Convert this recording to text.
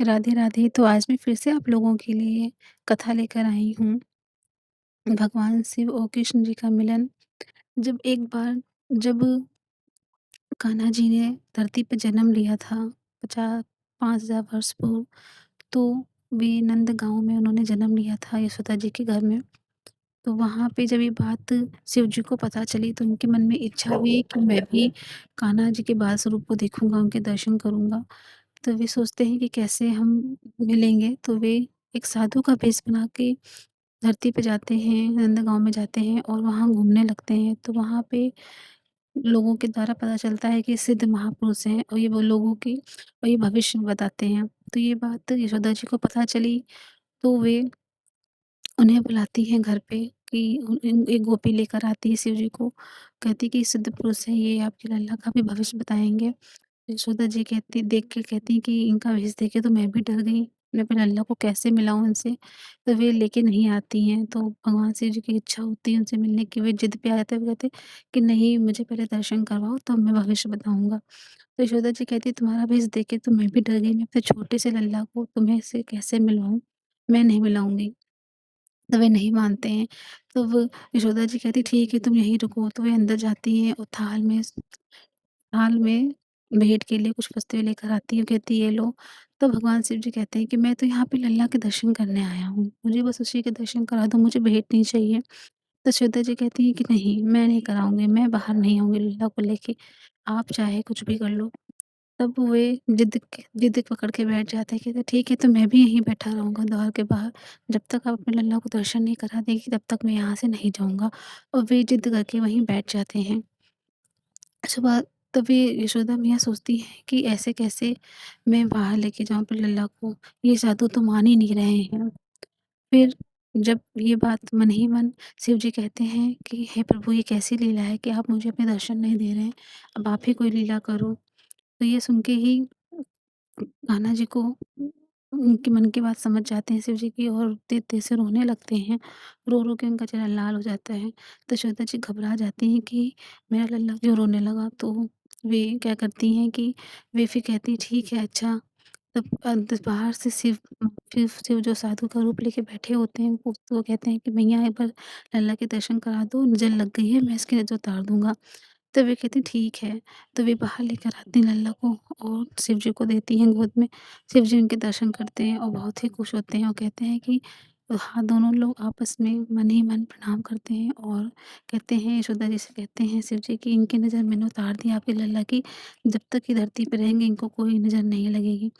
राधे राधे। तो आज मैं फिर से आप लोगों के लिए कथा लेकर आई हूँ। भगवान शिव और कृष्ण जी का मिलन। जब एक बार जब कान्हा जी ने धरती पे जन्म लिया था 50 5000 वर्ष पूर्व, तो वे नंद गाँव में उन्होंने जन्म लिया था यशोदा जी के घर में। तो वहाँ पे जब ये बात शिव जी को पता चली तो उनके मन में इच्छा हुई कि मैं भी कान्हा जी के बाल स्वरूप को देखूँगा, उनके दर्शन करूँगा। तो वे सोचते हैं कि कैसे हम मिलेंगे, तो वे एक साधु का भेष बना के धरती पे जाते हैं, नंदगाँव में जाते हैं और वहाँ घूमने लगते हैं। तो वहाँ पे लोगों के द्वारा पता चलता है कि सिद्ध महापुरुष हैं और ये वो लोगों की और ये भविष्य बताते हैं। तो ये बात यशोदा जी को पता चली, तो वे उन्हें बुलाती हैं घर पे कि एक गोपी लेकर आती है शिव जी को, कहती कि सिद्ध पुरुष है ये, आपके लल्ला का भी भविष्य बताएँगे। यशोदा जी कहती देख के कहती हैं कि इनका भेष देख के तो मैं भी डर गई। मैं अपने लल्ला को कैसे मिलाऊँ इनसे? तो वे लेके नहीं आती हैं, तो भगवान शिव जी की इच्छा होती है उनसे मिलने की, वे ज़िद पे आ जाते हैं, वो कहते हैं कि नहीं, मुझे पहले दर्शन करवाओ तब मैं भविष्य बताऊँगा। तो यशोदा जी कहती है तुम्हारा भेष देख के तो मैं भी डर गई, मैं अपने छोटे से लल्ला को तुम्हें से कैसे मिलवाऊँ? मैं नहीं मिलाऊँगी। तो वे नहीं मानते हैं। तो वो यशोदा जी कहती ठीक है तुम यहीं रुको, तो वे अंदर जाती हैं और थाल में भेंट के लिए कुछ वस्तुएँ लेकर आती हैं, कहती ये लो। तो भगवान शिव जी कहते हैं कि मैं तो यहाँ पे लल्ला के दर्शन करने आया हूँ, मुझे बस उसी के दर्शन करा दो, मुझे भेंट नहीं चाहिए। तो श्रद्धा जी कहती हैं कि नहीं, मैं नहीं कराऊँगी, मैं बाहर नहीं आऊँगी लल्ला को लेके, आप चाहे कुछ भी कर लो। तब वे ज़िद पकड़ के बैठ जाते हैं, कहते ठीक है तो मैं भी यहीं बैठा रहूँगा द्वार के बाहर, जब तक आप अपने लल्ला को दर्शन नहीं करा देगी तब तक मैं यहाँ से नहीं जाऊँगा। और वे ज़िद करके वहीं बैठ जाते हैं। सुबह तब ये यशोदा मैया सोचती हैं कि ऐसे कैसे मैं बाहर लेके जाऊँ अपने लल्ला को, ये साधु तो मान ही नहीं रहे हैं। फिर जब ये बात मन ही मन शिव जी कहते हैं कि हे प्रभु, ये कैसी लीला है कि आप मुझे अपने दर्शन नहीं दे रहे हैं, अब आप ही कोई लीला करो। तो ये सुन के ही कान्हा जी को उनके मन की बात समझ जाते हैं शिव जी की, और तेज-तेज से रोने लगते हैं। रो-रो के उनका चेहरा लाल हो जाता है। तो यशोदा जी घबरा जाती हैं कि मेरा लल्ला क्यों रोने लगा? तो वे क्या करती हैं कि वे फिर कहती हैं ठीक है अच्छा। तब बाहर से शिव जो साधु का रूप लेके बैठे होते हैं, वो तो कहते हैं कि मैया एक बार लल्ला के दर्शन करा दो, नज़र लग गई है, मैं इसकी नज़र उतार दूँगा। तो वे कहती हैं ठीक है। तो वे बाहर लेकर आती हैं लल्ला को और शिव जी को देती हैं गोद में। शिव जी उनके दर्शन करते हैं और बहुत ही खुश होते हैं और कहते हैं कि हाँ, दोनों लोग आपस में मन ही मन प्रणाम करते हैं और कहते हैं, यशोदा जी से कहते हैं शिव जी कि इनकी नज़र मैंने उतार दी आपके लल्ला की, जब तक ये धरती पे रहेंगे इनको कोई नज़र नहीं लगेगी।